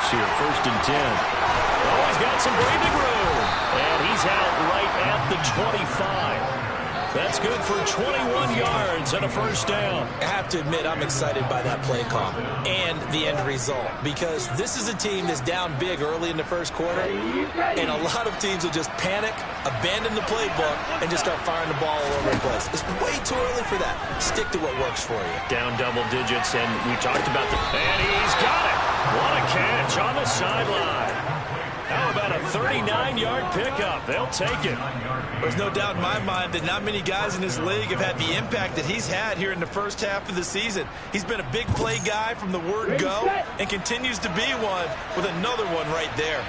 works here. 1st and 10. Oh, he's got some breathing room. And he's out right at the 25. That's good for 21 yards and a 1st down. I have to admit, I'm excited by that play call and the end result, because this is a team that's down big early in the 1st quarter, and a lot of teams will just panic, abandon the playbook, and just start firing the ball all over the place. It's way too early for that. Stick to what works for you. Down double digits, and we talked about and he's got it. What a catch on the sideline. How about a 39-yard pickup? They'll take it. There's no doubt in my mind that not many guys in this league have had the impact that he's had here in the 1st half of the season. He's been a big play guy from the word go and continues to be one with another one right there.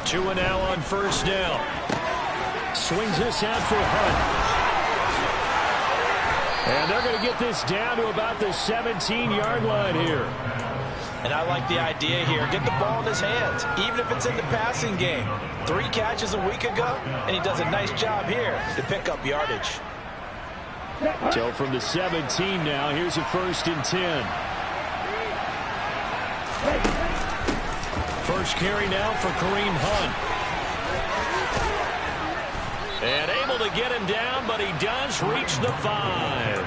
Tua now on 1st down. Swings this out for Hunt. And they're going to get this down to about the 17-yard line here. And I like the idea here. Get the ball in his hands, even if it's in the passing game. 3 catches a week ago, and he does a nice job here to pick up yardage. Till from the 17 now. Here's a 1st and 10. First carry now for Kareem Hunt. And able to get him down, but he does reach the 5.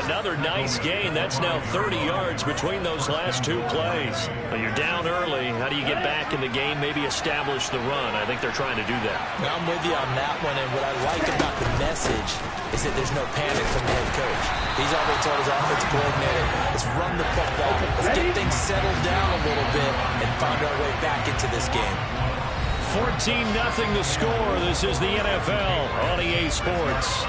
Another nice gain. That's now 30 yards between those last 2 plays. Well, you're down early. How do you get back in the game, maybe establish the run? I think they're trying to do that. I'm with you on that one, and what I like about the message is that there's no panic from the head coach. He's already told his offensive coordinator, let's run the football. Let's get things settled down a little bit and find our way back into this game. 14-0 the score. This is the NFL on EA Sports.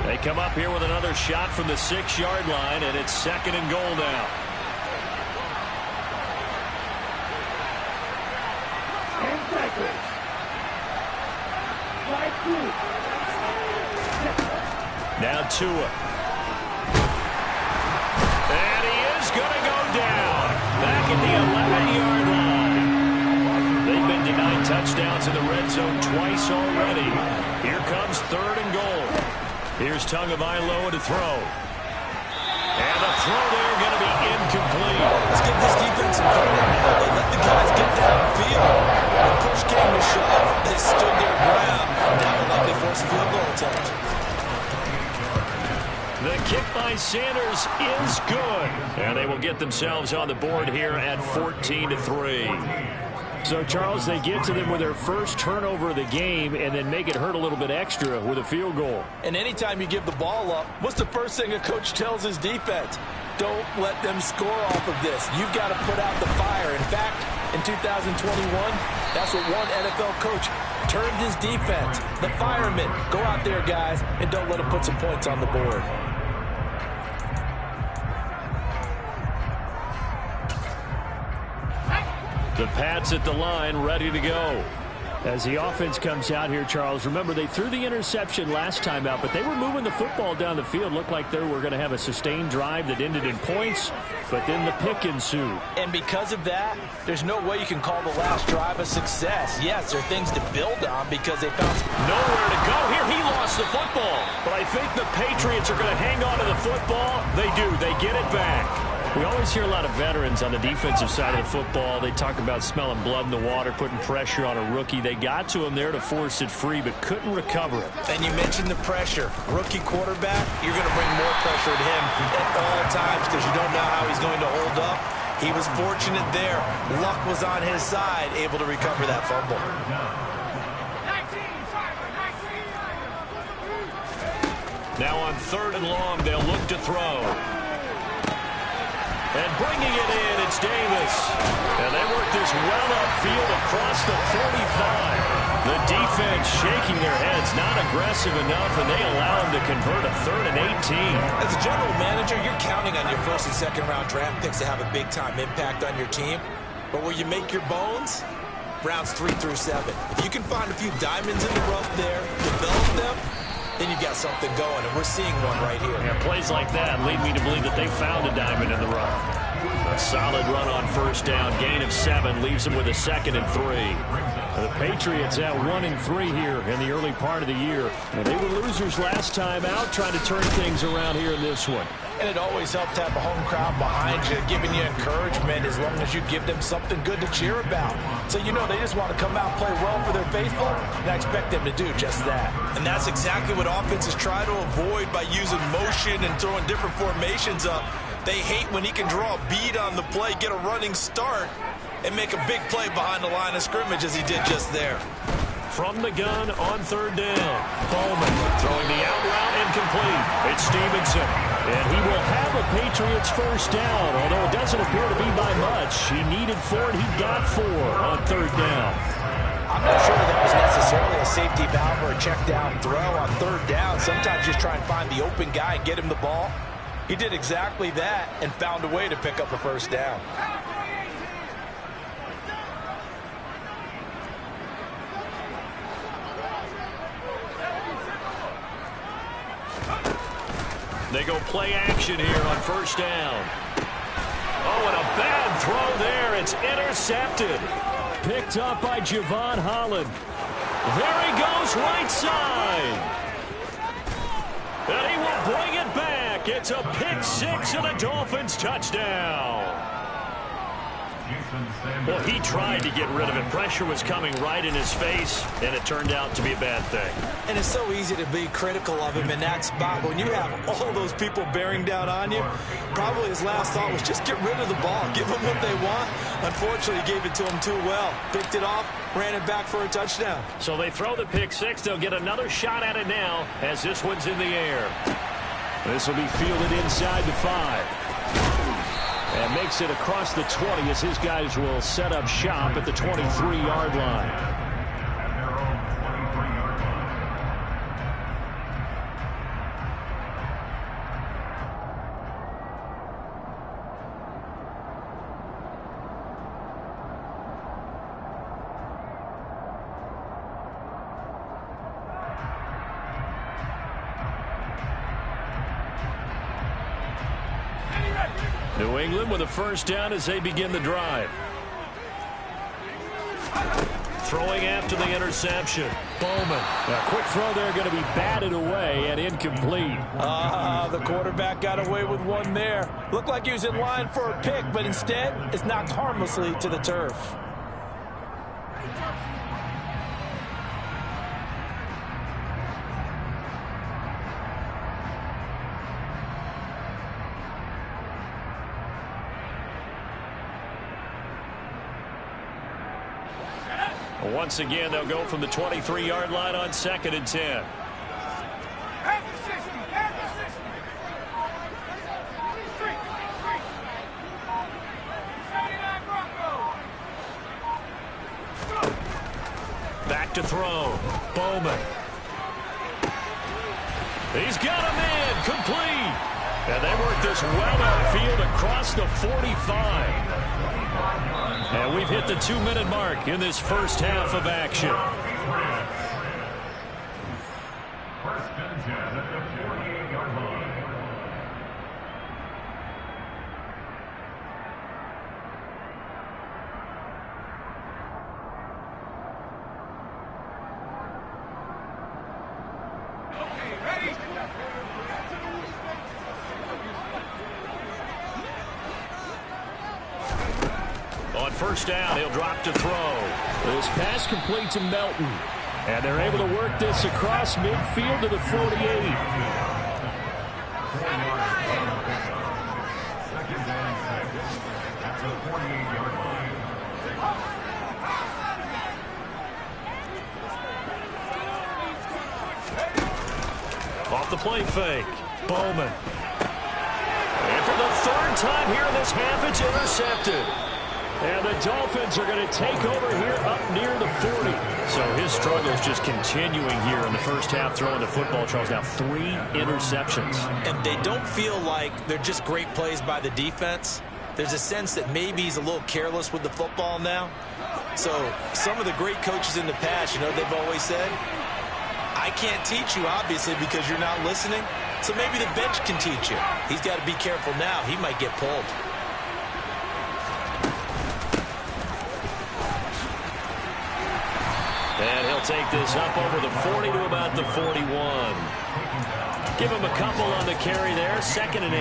They come up here with another shot from the 6-yard line, and it's 2nd and goal now. Now Tua. And he is going to go down. Back at the 11-yard line. They've been denied touchdowns in the red zone twice already. Here comes 3rd and goal. Here's Tagovailoa to throw. And the throw there going to be incomplete. Let's give this defense some credit. They let the guys get downfield. When push came to shove, they stood their ground. Now they're likely force a field goal attempt. The kick by Sanders is good. And they will get themselves on the board here at 14-3. So, Charles, they get to them with their first turnover of the game and then make it hurt a little bit extra with a field goal. And anytime you give the ball up, what's the first thing a coach tells his defense? Don't let them score off of this. You've got to put out the fire. In fact, in 2021, that's what one NFL coach termed his defense. The firemen. Go out there, guys, and don't let them put some points on the board. The Pats at the line, ready to go. As the offense comes out here, Charles, remember they threw the interception last time out, but they were moving the football down the field. Looked like they were going to have a sustained drive that ended in points, but then the pick ensued. And because of that, there's no way you can call the last drive a success. Yes, there are things to build on because they found nowhere to go. Here he lost the football, but I think the Patriots are going to hang on to the football. They do. They get it back. We always hear a lot of veterans on the defensive side of the football. They talk about smelling blood in the water, putting pressure on a rookie. They got to him there to force it free, but couldn't recover it. And you mentioned the pressure. Rookie quarterback, you're going to bring more pressure to him at all times because you don't know how he's going to hold up. He was fortunate there. Luck was on his side, able to recover that fumble. Now on 3rd and long, they'll look to throw. And bringing it in, it's Davis. And they work this well upfield across the 45. The defense shaking their heads, not aggressive enough, and they allow them to convert a 3rd and 18. As a general manager, you're counting on your 1st and 2nd round draft picks to have a big-time impact on your team. But where you make your bones, rounds 3 through 7. If you can find a few diamonds in the rough there, develop them, then you've got something going, and we're seeing one right here. Yeah, plays like that lead me to believe that they found a diamond in the rough. A solid run on first down. Gain of 7 leaves them with a 2nd and 3. The Patriots at 1-3 here in the early part of the year. And they were losers last time out, trying to turn things around here in this one. And it always helps to have a home crowd behind you, giving you encouragement as long as you give them something good to cheer about. So you know they just want to come out and play well for their faithful, and I expect them to do just that. And that's exactly what offenses try to avoid by using motion and throwing different formations up. They hate when he can draw a bead on the play, get a running start, and make a big play behind the line of scrimmage as he did just there. From the gun on 3rd down. Bowman throwing the out route incomplete. It's Stevenson. And he will have a Patriots first down, although it doesn't appear to be by much. He needed 4, and he got 4 on 3rd down. I'm not sure that was necessarily a safety valve or a check down throw on 3rd down. Sometimes just try and find the open guy and get him the ball. He did exactly that and found a way to pick up a first down. They go play action here on first down. Oh, and a bad throw there. It's intercepted. Picked up by Javon Holland. There he goes, right side. And he will bring it back. It's a pick 6 and a Dolphins touchdown. Well, he tried to get rid of it. Pressure was coming right in his face, and it turned out to be a bad thing. And it's so easy to be critical of him in that spot. But when you have all those people bearing down on you, probably his last thought was just get rid of the ball. Give them what they want. Unfortunately, he gave it to them too well. Picked it off, ran it back for a touchdown. So they throw the pick 6. They'll get another shot at it now as this one's in the air. This will be fielded inside the 5. And makes it across the 20 as his guys will set up shop at the 23-yard line. New England with a first down as they begin the drive. Throwing after the interception. Bowman. A quick throw there going to be batted away and incomplete. The quarterback got away with one there. Looked like he was in line for a pick, but instead it's knocked harmlessly to the turf. Once again, they'll go from the 23-yard line on 2nd and 10. Back to throw. Bowman. He's got a man. Complete. And they work this well outfield across the 45. And we've hit the 2-minute mark in this first half of action. First and 10 at the 48-yard line. On first down, he'll drop to throw. This pass complete to Melton. And they're able to work this across midfield to the 48. Off the play fake. Bowman. And for the 3rd time here in this half, it's intercepted. And the Dolphins are going to take over here up near the 40. So his struggles just continuing here in the first half throwing the football. Charles, now 3 interceptions. And they don't feel like they're just great plays by the defense. there's a sense that maybe he's a little careless with the football now. So some of the great coaches in the past, you know, they've always said, I can't teach you, obviously, because you're not listening. So maybe the bench can teach you. He's got to be careful now. He might get pulled. And he'll take this up over the 40 to about the 41. Give him a couple on the carry there. 2nd and 8.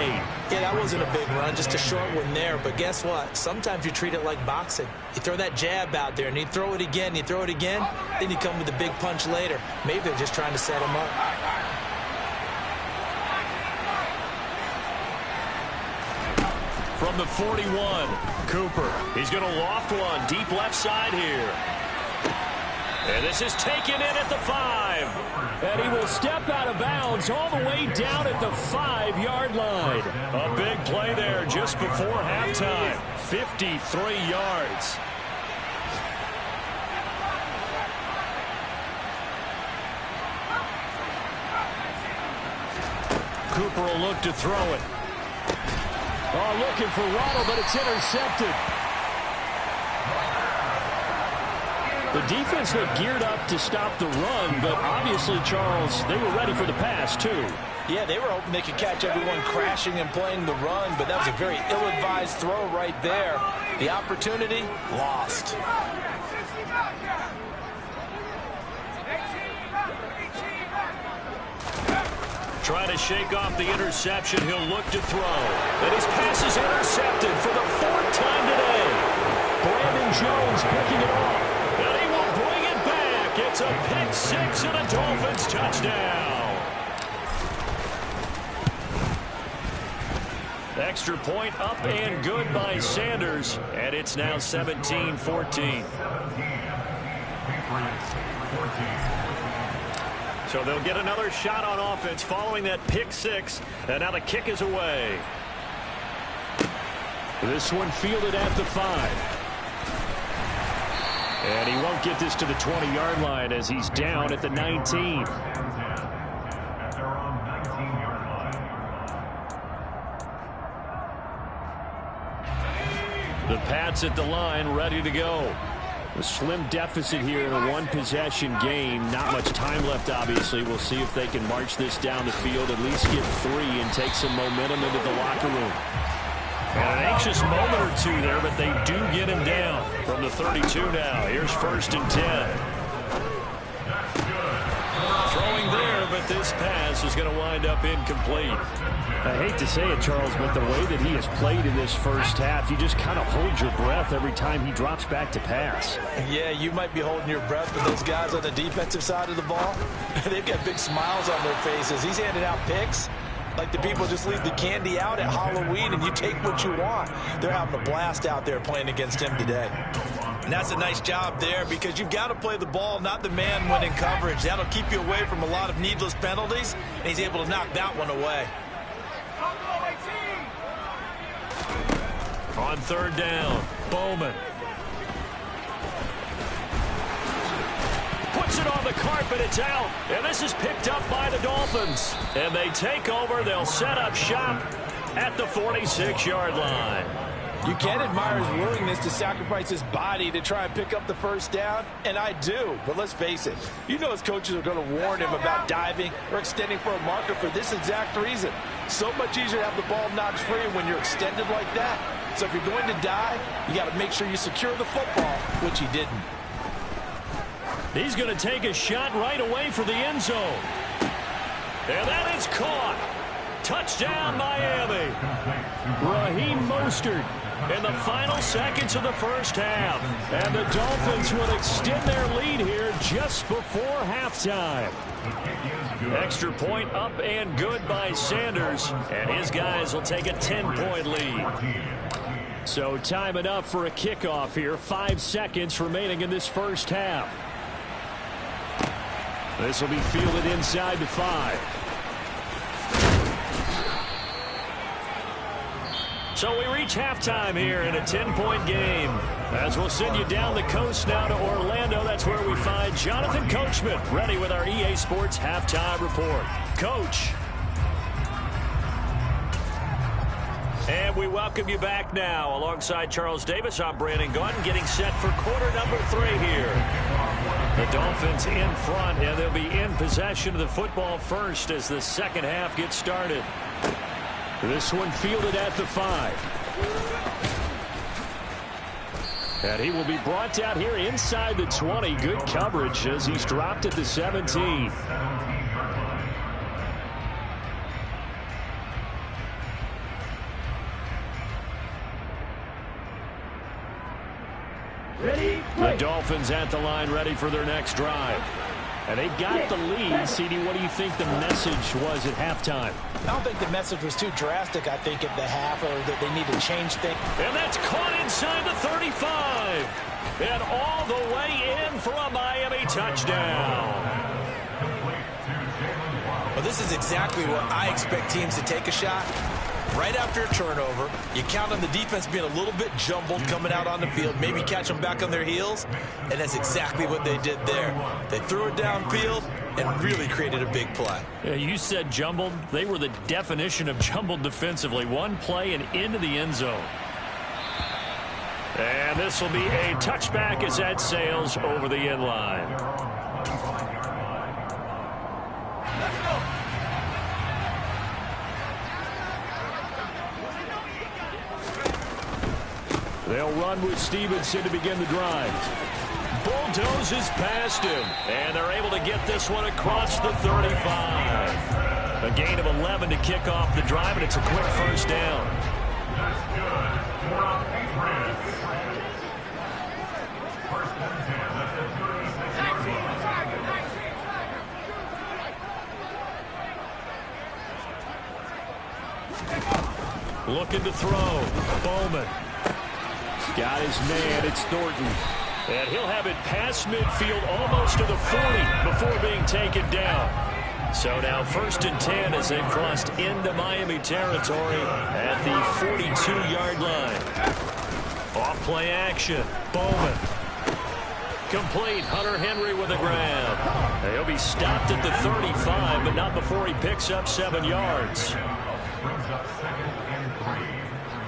Yeah, that wasn't a big run, just a short one there. But guess what? Sometimes you treat it like boxing. You throw that jab out there, and you throw it again, you throw it again, then you come with a big punch later. Maybe they're just trying to set him up. From the 41, Cooper. He's going to loft one deep left side here. And this is taken in at the 5. And he will step out of bounds all the way down at the 5-yard line. A big play there just before halftime. 53 yards. Cooper will look to throw it. Oh, looking for Waddle, but it's intercepted. The defense looked geared up to stop the run, but obviously, Charles, they were ready for the pass, too. Yeah, they were hoping they could catch everyone crashing and playing the run, but that was a very ill-advised throw right there. The opportunity, lost. Trying to shake off the interception. He'll look to throw. And his pass is intercepted for the 4th time today. Brandon Jones picking it off. And he will bring it back. It's a pick 6 and a Dolphins touchdown. Extra point up and good by Sanders. And it's now 17-14. So they'll get another shot on offense following that pick 6. And now the kick is away. This one fielded at the 5. And he won't get this to the 20-yard line as he's down at the 19. The Pats at the line, ready to go. A slim deficit here in a one-possession game. Not much time left, obviously. We'll see if they can march this down the field, at least get 3 and take some momentum into the locker room. And an anxious moment or two there, but they do get him down from the 32 now. Here's 1st and 10. Throwing there, but this pass is going to wind up incomplete. I hate to say it, Charles, but the way that he has played in this first half, you just kind of hold your breath every time he drops back to pass. Yeah, you might be holding your breath, but those guys on the defensive side of the ball, they've got big smiles on their faces. He's handing out picks like the people just leave the candy out at Halloween and you take what you want. They're having a blast out there playing against him today. And that's a nice job there because you've got to play the ball, not the man when in coverage. That'll keep you away from a lot of needless penalties, and he's able to knock that one away. On 3rd down, Bowman. Puts it on the carpet, it's out. And this is picked up by the Dolphins. And they take over, they'll set up shop at the 46-yard line. You can admire his willingness to sacrifice his body to try and pick up the 1st down, and I do. But let's face it, you know his coaches are going to warn him about diving or extending for a marker for this exact reason. So much easier to have the ball knocked free when you're extended like that. So if you're going to dive, you got to make sure you secure the football, which he didn't. He's going to take a shot right away for the end zone. And that is caught. Touchdown, Miami. Raheem Mostert in the final seconds of the first half. And the Dolphins will extend their lead here just before halftime. Extra point up and good by Sanders. And his guys will take a 10-point lead. So time enough for a kickoff here. 5 seconds remaining in this first half. This will be fielded inside the 5. So we reach halftime here in a 10-point game. As we'll send you down the coast now to Orlando. That's where we find Jonathan Coachman ready with our EA Sports halftime report. Coach. And And we welcome you back now. Alongside Charles Davis, I'm Brandon Gaudin, getting set for quarter number 3 here. The Dolphins in front, and they'll be in possession of the football first as the second half gets started. This one fielded at the 5. And he will be brought down here inside the 20. Good coverage as he's dropped at the 17. The Dolphins at the line ready for their next drive. And they've got the lead. CD, what do you think the message was at halftime? I don't think the message was too drastic, I think, at the half, or that they need to change things. And that's caught inside the 35. And all the way in for a Miami touchdown. Well, this is exactly what I expect teams to take a shot. Right after a turnover, you count on the defense being a little bit jumbled coming out on the field, maybe catch them back on their heels, and that's exactly what they did there. They threw it downfield and really created a big play. Yeah, you said jumbled. They were the definition of jumbled defensively. One play and into the end zone. And this will be a touchback as that sails over the end line. They'll run with Stevenson to begin the drive. Bulldozes past him, and they're able to get this one across the 35. A gain of 11 to kick off the drive, and it's a quick first down. That's good for a Patriots. First and 10 at the 36-yard line. Looking to throw. Bowman. Got his man. It's Thornton. And he'll have it past midfield almost to the 40 before being taken down. So now 1st and 10 as they've crossed into Miami territory at the 42-yard line. Off play action. Bowman. Complete. Hunter Henry with a grab. He'll be stopped at the 35, but not before he picks up 7 yards. Brings up 2nd and 3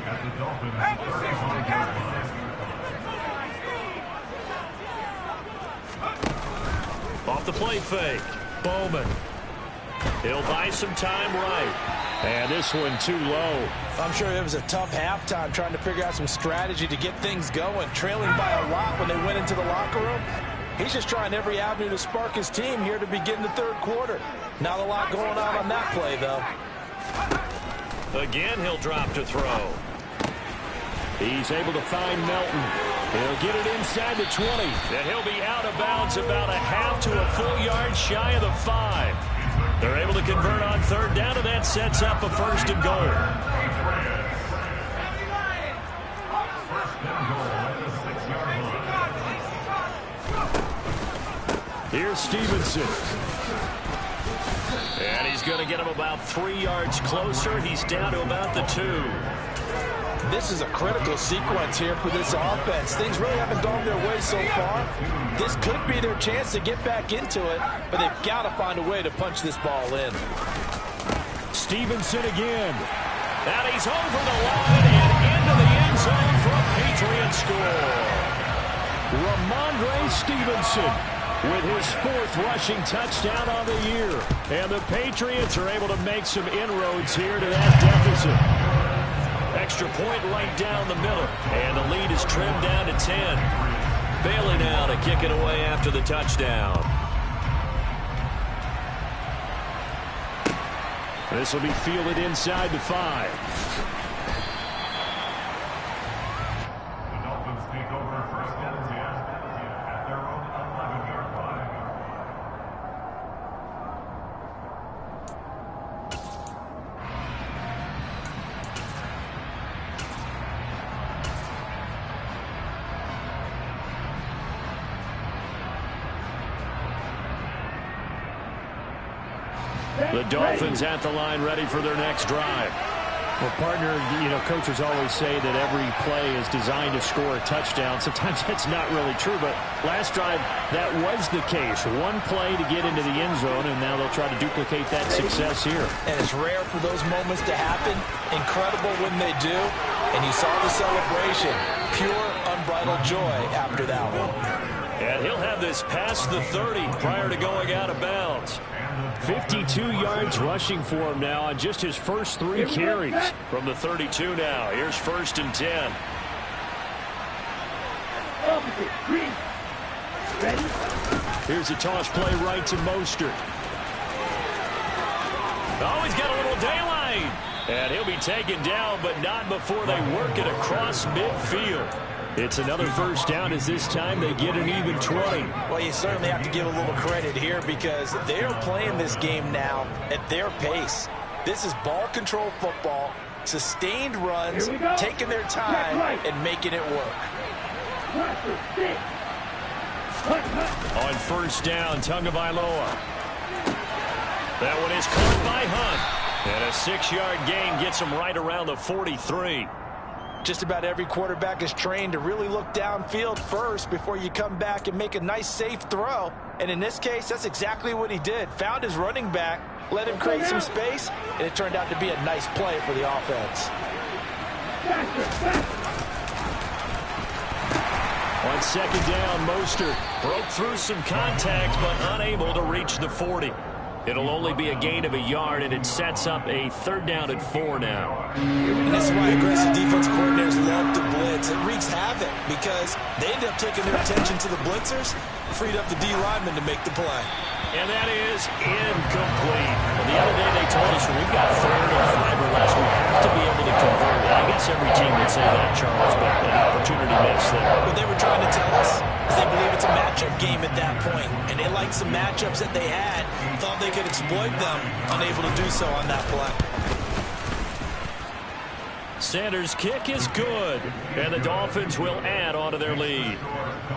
at the Dolphins' 35-yard line. Off the play fake. Bowman. He'll buy some time right. And this one too low. I'm sure it was a tough halftime trying to figure out some strategy to get things going. Trailing by a lot when they went into the locker room. He's just trying every avenue to spark his team here to begin the 3rd quarter. Not a lot going on that play, though. Again, he'll drop to throw. He's able to find Melton. He'll get it inside the 20. And he'll be out of bounds about a half to a full yard shy of the 5. They're able to convert on 3rd down, and that sets up a 1st and goal. Here's Stevenson. And he's going to get him about 3 yards closer. He's down to about the 2. This is a critical sequence here for this offense. Things really haven't gone their way so far. This could be their chance to get back into it, but they've got to find a way to punch this ball in. Stevenson again. And he's over the line and into the end zone for a Patriot score. Ramondre Stevenson with his 4th rushing touchdown on the year. And the Patriots are able to make some inroads here to that deficit. Extra point right down the middle. And the lead is trimmed down to 10. Bailey now to kick it away after the touchdown. This will be fielded inside the 5. The Dolphins take over 1st and 10 at their own 11-yard line. The Dolphins at the line ready for their next drive. Well, partner, coaches always say that every play is designed to score a touchdown. Sometimes that's not really true, but last drive, that was the case. One play to get into the end zone, and now they'll try to duplicate that success here. And it's rare for those moments to happen. Incredible when they do. And you saw the celebration. Pure, unbridled joy after that one. And he'll have this past the 30 prior to going out of bounds. 52 yards rushing for him now on just his first 3 carries. From the 32 now, here's 1st and 10. Here's a toss play right to Mostert. Oh, he's got a little daylight. And he'll be taken down, but not before they work it across midfield. It's another first down as this time they get an even 20. Well, you certainly have to give a little credit here because they're playing this game now at their pace. This is ball control football, sustained runs, taking their time and making it work. On first down, Tagovailoa. That one is caught by Hunt. And a 6-yard gain gets him right around the 43. Just about every quarterback is trained to really look downfield first before you come back and make a nice, safe throw. And in this case, that's exactly what he did. Found his running back, let him create some space, and it turned out to be a nice play for the offense. On second down, Mostert broke through some contact, but unable to reach the 40. It'll only be a gain of a yard, and it sets up a 3rd down and 4 now. And this is why aggressive defense coordinators love to blitz. It wreaks havoc because they end up taking their attention to the blitzers, freed up the D lineman to make the play. And that is incomplete. Well, the other day they told us when we've got 3rd and 5 or less, we have to be able to convert it. I guess every team would say that, Charles, but an opportunity missed there. What they were trying to tell us is they believe it's a matchup game at that point, and they liked some matchups that they had, thought they could exploit them, unable to do so on that play. Sanders' kick is good, and the Dolphins will add on to their lead.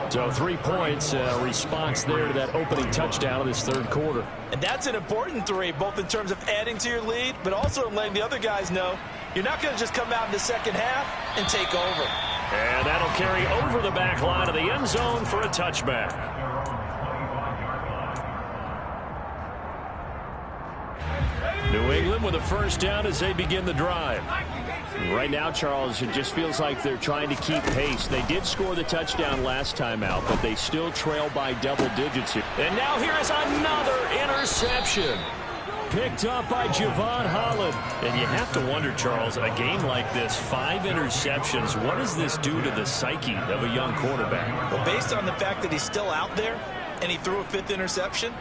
So 3 points, response there to that opening touchdown of this 3rd quarter. And that's an important 3, both in terms of adding to your lead, but also in letting the other guys know you're not going to just come out in the second half and take over. And that'll carry over the back line of the end zone for a touchback. New England with a first down as they begin the drive. Right now, Charles, it just feels like they're trying to keep pace. They did score the touchdown last time out, but they still trail by double digits here. And now here is another interception. Picked up by Javon Holland. And you have to wonder, Charles, a game like this, 5 interceptions, what does this do to the psyche of a young quarterback? Well, based on the fact that he's still out there and he threw a 5th interception,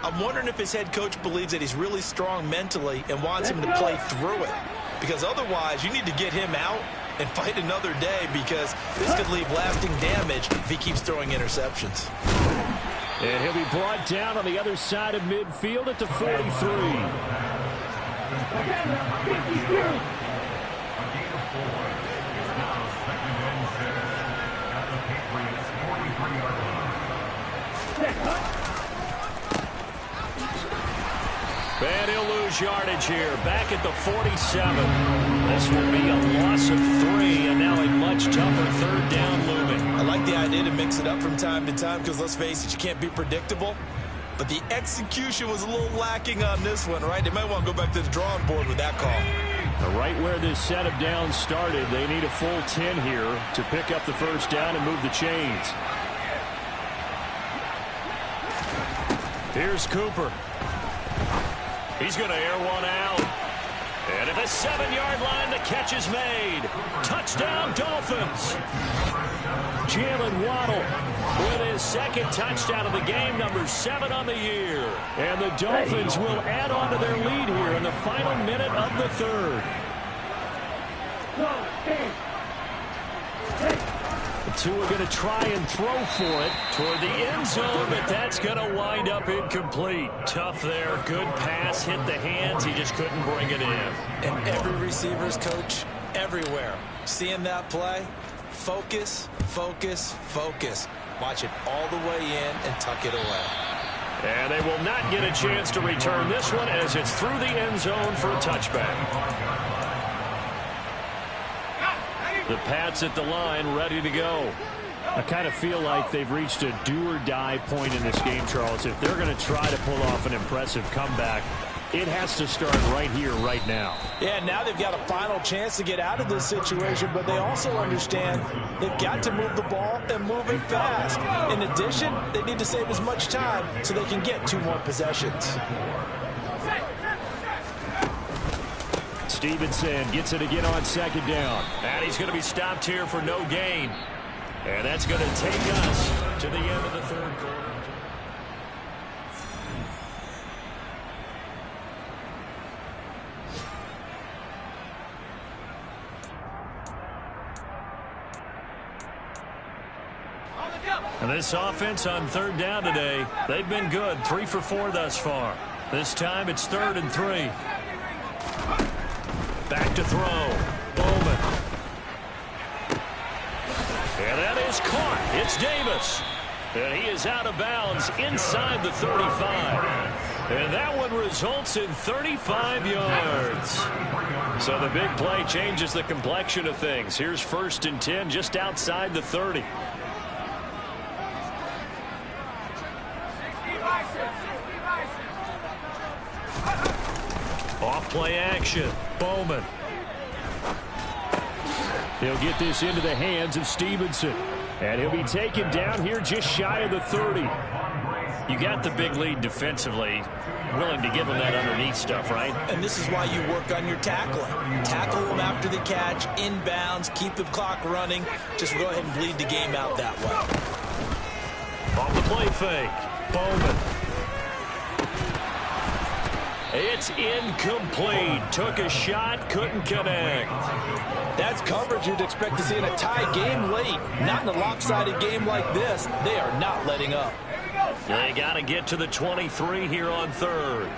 I'm wondering if his head coach believes that he's really strong mentally and wants him to play through it. Because otherwise, you need to get him out and fight another day because this could leave lasting damage if he keeps throwing interceptions. And he'll be brought down on the other side of midfield at the 43. And he'll lose yardage here. Back at the 47. This will be a loss of 3, and now a much tougher 3rd down looming. I like the idea to mix it up from time to time because, let's face it, you can't be predictable. But the execution was a little lacking on this one, right? They might want to go back to the drawing board with that call. Right where this set of downs started, they need a full 10 here to pick up the first down and move the chains. Here's Cooper. He's going to air one out. And at the 7-yard line, the catch is made. Touchdown, Dolphins. Jalen Waddle with his 2nd touchdown of the game, number 7 on the year. And the Dolphins will add on to their lead here in the final minute of the 3rd. The two are going to try and throw for it toward the end zone, but that's going to wind up incomplete. Tough there. Good pass. Hit the hands. He just couldn't bring it in. And every receiver's coach everywhere. Seeing that play, focus, focus, focus. Watch it all the way in and tuck it away. And they will not get a chance to return this one as it's through the end zone for a touchback. The Pats at the line, ready to go. I kind of feel like they've reached a do-or-die point in this game, Charles. If they're going to try to pull off an impressive comeback, it has to start right here, right now. Yeah, now they've got a final chance to get out of this situation, but they also understand they've got to move the ball and move it fast. In addition, they need to save as much time so they can get 2 more possessions. Stevenson gets it again on 2nd down. And he's going to be stopped here for no gain. And that's going to take us to the end of the 3rd quarter. And this offense on 3rd down today, they've been good. 3 for 4 thus far. This time it's 3rd and 3. Back to throw. Bowman. And that is caught. It's Davis. And he is out of bounds inside the 35. And that one results in 35 yards. So the big play changes the complexion of things. Here's 1st and 10 just outside the 30. Off play action. Bowman. He'll get this into the hands of Stevenson. And he'll be taken down here just shy of the 30. You got the big lead defensively. Willing to give him that underneath stuff, right? And this is why you work on your tackling. Tackle them after the catch, inbounds, keep the clock running. Just go ahead and bleed the game out that way. Off the play fake. Bowman. It's incomplete. Took a shot, couldn't connect. That's coverage you'd expect to see in a tie game late. Not in a lopsided game like this. They are not letting up. They got to get to the 23 here on 3rd.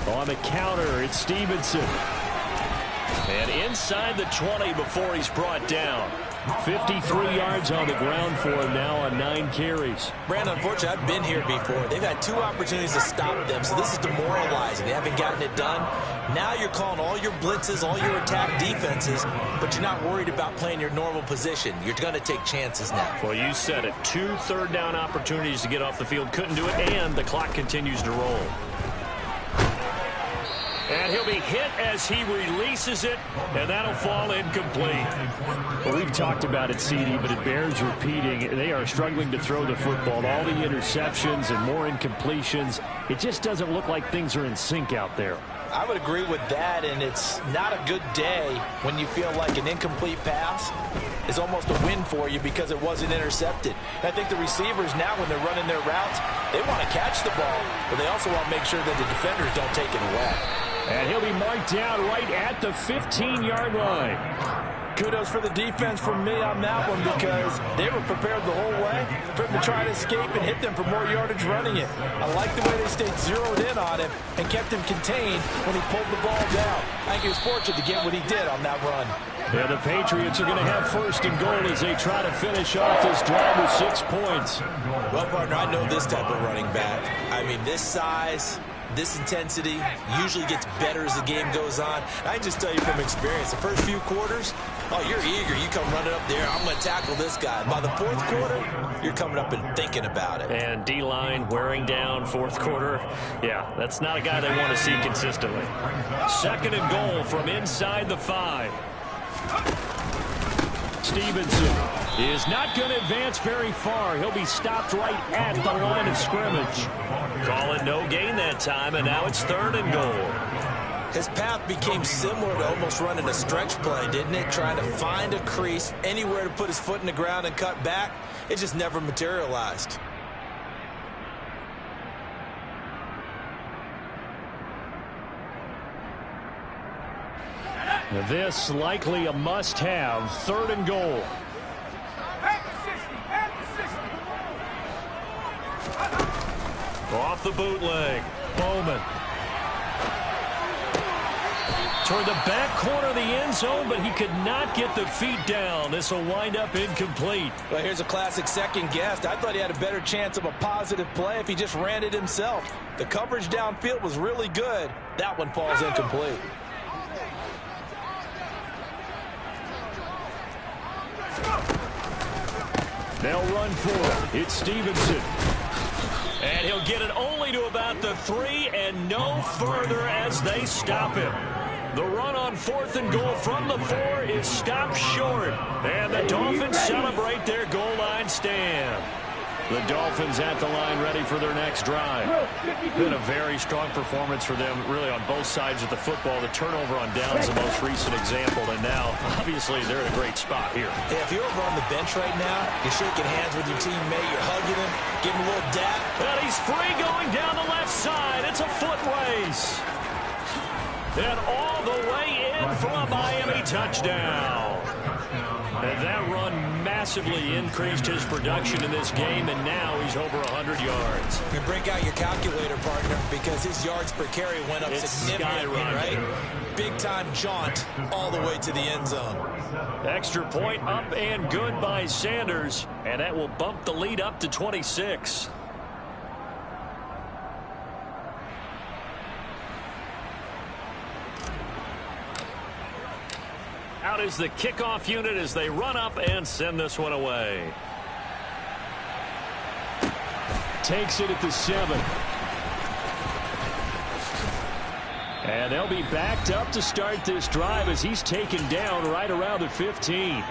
On the counter, it's Stevenson. And inside the 20 before he's brought down. 53 yards on the ground for him now on 9 carries. Brandon, unfortunately, I've been here before. They've had 2 opportunities to stop them, so this is demoralizing. They haven't gotten it done. Now you're calling all your blitzes, all your attack defenses, but you're not worried about playing your normal position. You're going to take chances now. Well, you said it. 2 third down opportunities to get off the field. Couldn't do it, and the clock continues to roll. And he'll be hit as he releases it, and that'll fall incomplete. Well, we've talked about it, CD, but it bears repeating. They are struggling to throw the football. All the interceptions and more incompletions. It just doesn't look like things are in sync out there. I would agree with that, and it's not a good day when you feel like an incomplete pass is almost a win for you because it wasn't intercepted. And I think the receivers now, when they're running their routes, they want to catch the ball, but they also want to make sure that the defenders don't take it away. And he'll be marked down right at the 15-yard line. Kudos for the defense from me on that one because they were prepared the whole way for him to try to escape and hit them for more yardage running it. I like the way they stayed zeroed in on him and kept him contained when he pulled the ball down. I think he was fortunate to get what he did on that run. Yeah, the Patriots are going to have 1st and goal as they try to finish off this drive with 6 points. Well, partner, I know this type of running back. I mean, this size, this intensity usually gets better as the game goes on. I can just tell you from experience, the first few quarters, oh, you're eager. You come running up there, I'm going to tackle this guy. By the 4th quarter, you're coming up and thinking about it. And D-line wearing down 4th quarter. Yeah, that's not a guy they want to see consistently. 2nd and goal from inside the 5. Stevenson is not going to advance very far. He'll be stopped right at the line of scrimmage. Calling no gain that time, and now it's 3rd and goal. His path became similar to almost running a stretch play, didn't it? Trying to find a crease, anywhere to put his foot in the ground and cut back. It just never materialized. This likely a must-have. 3rd and goal. Off the bootleg. Bowman. Toward the back corner of the end zone, but he could not get the feet down. This will wind up incomplete. Well, here's a classic second guess. I thought he had a better chance of a positive play if he just ran it himself. The coverage downfield was really good. That one falls incomplete. They'll run for it. It's Stevenson. And he'll get it only to about the 3 and no further as they stop him. The run on 4th and goal from the 4 is stopped short. And the Dolphins celebrate their goal line stand. The Dolphins at the line ready for their next drive. Been a very strong performance for them, really, on both sides of the football. The turnover on downs the most recent example, and now, obviously, they're in a great spot here. Yeah, if you're over on the bench right now, you're shaking hands with your teammate, you're hugging him, giving him a little dap. And he's free going down the left side. It's a foot race. And all the way in for a Miami touchdown. And that run massively increased his production in this game, and now he's over 100 yards. You break out your calculator, partner, because his yards per carry went up significantly, right? Big-time jaunt all the way to the end zone. Extra point up and good by Sanders, and that will bump the lead up to 26. Out is the kickoff unit as they run up and send this one away. Takes it at the 7. And they'll be backed up to start this drive as he's taken down right around the 15.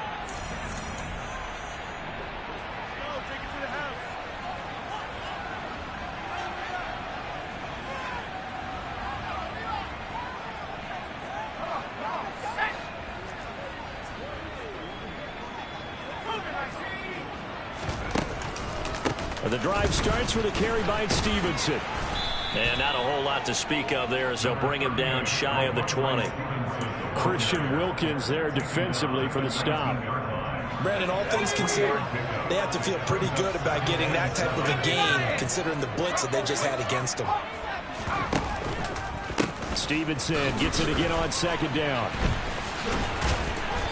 The drive starts with a carry by Stevenson. And not a whole lot to speak of there as they'll bring him down shy of the 20. Christian Wilkins there defensively for the stop. Brandon, all things considered, they have to feel pretty good about getting that type of a gain considering the blitz that they just had against them. Stevenson gets it again on 2nd down.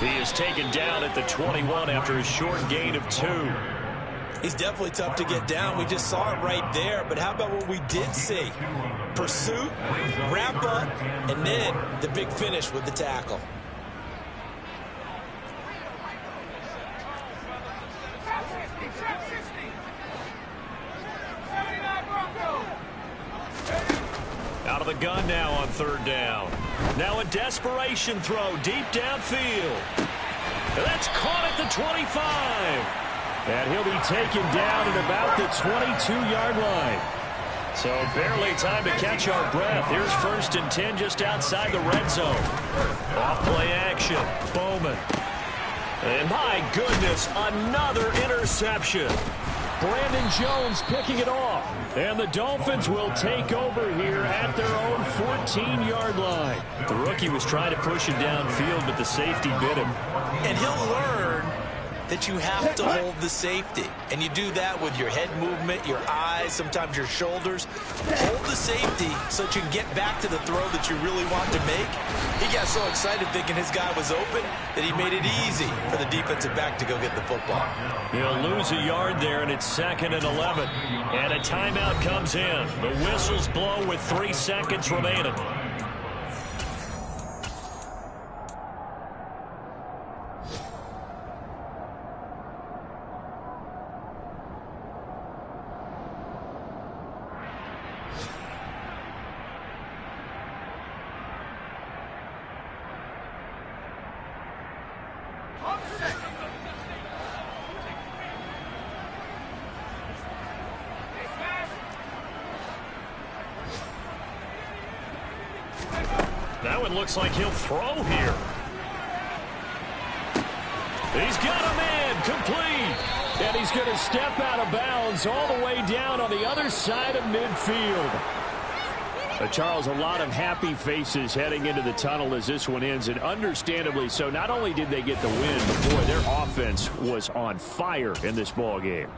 He is taken down at the 21 after a short gain of 2. He's definitely tough to get down. We just saw it right there. But how about what we did see? Pursuit, wrap up, and then the big finish with the tackle. Out of the gun now on 3rd down. Now a desperation throw deep downfield. That's caught at the 25. And he'll be taken down at about the 22-yard line. So barely time to catch our breath. Here's 1st and 10 just outside the red zone. Off play action. Bowman. And my goodness, another interception. Brandon Jones picking it off. And the Dolphins will take over here at their own 14-yard line. The rookie was trying to push him downfield, but the safety bit him. And he'll learn that you have to hold the safety. And you do that with your head movement, your eyes, sometimes your shoulders. Hold the safety so that you can get back to the throw that you really want to make. He got so excited thinking his guy was open that he made it easy for the defensive back to go get the football. He'll lose a yard there, and it's 2nd and 11. And a timeout comes in. The whistles blow with 3 seconds remaining. Now it looks like he'll throw here. He's got a man complete. And he's going to step out of bounds all the way down on the other side of midfield. Charles, a lot of happy faces heading into the tunnel as this one ends, and understandably so. Not only did they get the win, but boy, their offense was on fire in this ball game.